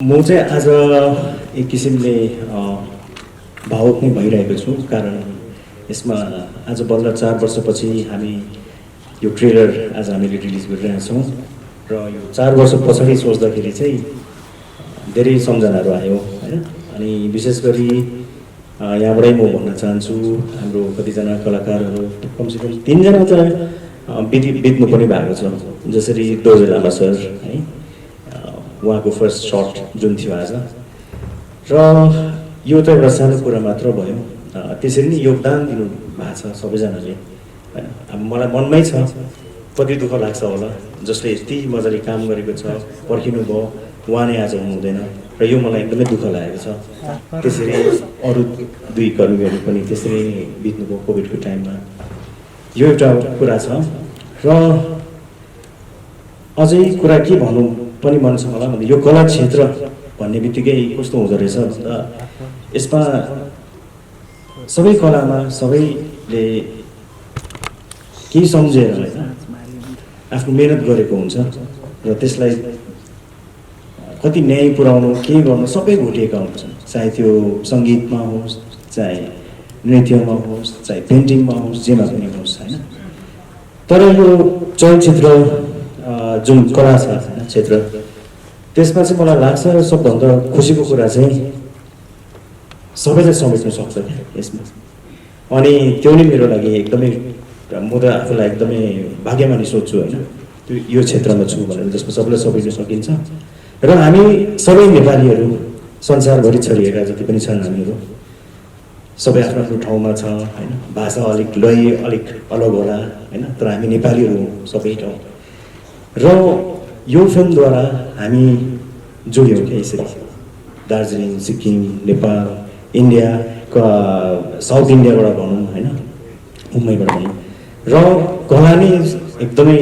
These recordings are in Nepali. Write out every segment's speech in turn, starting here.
म चाहिँ आज एक किसिमले भावुक नै भइरहेको छु। कारण यसमा आज बल्ल 4 वर्षपछि हामी यो ट्रेलर आज हामीले रिलिज गरिरहेका छौँ र यो 4 वर्ष पछाडि सोच्दाखेरि चाहिँ धेरै सम्झनाहरू आयो हैन। अनि विशेष गरी यहाँबाटै म भन्न चाहन्छु हाम्रो कतिजना कलाकारहरू कमसेकम 3 जना चाहिँ बित्नु पनि भएको छ। जसरी दोर्जे लामा सर है, उहाँको फर्स्ट सर्ट जुन थियो आज, र यो त एउटा सानो कुरा मात्र भयो। त्यसरी नै योगदान दिनु भएको छ सबैजनाले हैन। अब मलाई मनमै छ, कति दुःख लाग्छ होला जसले यति मजाले काम गरेको छ, पर्खिनु भयो, उहाँ नै आज हुनुहुँदैन र यो मलाई एकदमै दुःख लागेको छ। त्यसरी अरू 2 कर्मीहरू पनि त्यसरी नै बित्नुभयो कोभिडको टाइममा। यो एउटा कुरा छ र अझै कुरा के भन्नु पनि मन छ होला भने यो कला क्षेत्र भन्ने बित्तिकै कस्तो हुँदो रहेछ भन्दा यसमा सबै कलामा सबैले केही सम्झेर हैन आफ्नो मेहनत गरेको हुन्छ र त्यसलाई कति न्याय पुर्याउनु के गर्नु सबै घुटिएका हुन्छन्। चाहे त्यो सङ्गीतमा होस्, चाहे नृत्यमा होस्, चाहे पेन्टिङमा होस्, जेमा पनि होस् हैन। तर यो चलचित्र जुन कला छ क्षेत्र, त्यसमा चाहिँ मलाई लाग्छ सबभन्दा खुसीको कुरा चाहिँ सबैले समेट्न सक्छ यसमा। अनि त्यो नै मेरो लागि एकदमै, म त आफूलाई एकदमै भाग्यमानी सोच्छु हैन, त्यो यो क्षेत्रमा छु भनेर जसमा सबैलाई समेट्न सकिन्छ। र हामी सबै नेपालीहरू संसारभरि छरिएका जति पनि छन् हामीहरू सबै आफ्नो आफ्नो ठाउँमा छ हैन। भाषा अलिक लय अलिक अलग होला हैन, तर हामी नेपालीहरू हौँ सबै ठाउँ। र यो फिल्मद्वारा हामी जोड्यौँ क्या यसरी दार्जिलिङ, सिक्किम, नेपाल, इन्डिया, साउथ इन्डियाबाट भनौँ होइन, मुम्बईबाट भनौँ। र कला नै एकदमै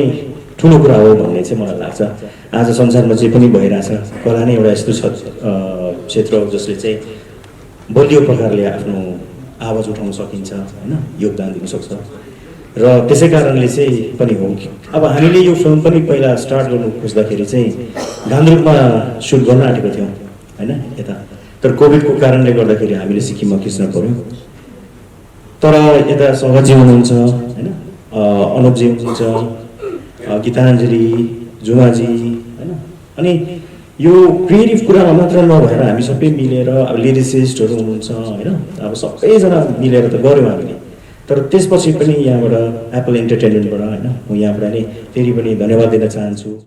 ठुलो कुरा हो भन्ने चाहिँ मलाई लाग्छ। आज संसारमा जे पनि भइरहेछ कला नै एउटा यस्तो क्षेत्र हो जसले चाहिँ बलियो प्रकारले आफ्नो आवाज उठाउन सकिन्छ होइन, योगदान दिन सक्छ। र त्यसै कारणले चाहिँ पनि हो कि अब हामीले यो फिल्म पनि पहिला स्टार्ट गर्नु खोज्दाखेरि चाहिँ गान्तोकमा सुट गर्न आँटेको थियौँ होइन यता, तर कोभिडको कारणले गर्दाखेरि हामीले सिक्किममा खिच्न पर्यो। तर यता सङ्गतजी हुनुहुन्छ होइन, अनुपजी हुनुहुन्छ, गीताञ्जली, जुमाजी होइन। अनि यो क्रिएटिभ कुरामा मात्र नभएर हामी सबै मिलेर, अब लिरिसिस्टहरू हुनुहुन्छ होइन, अब सबैजना मिलेर त गऱ्यौँ हामीले। तर त्यसपछि पनि यहाँबाट एप्पल इन्टरटेनमेन्टबाट होइन, म यहाँबाट नै फेरि पनि धन्यवाद दिन चाहन्छु।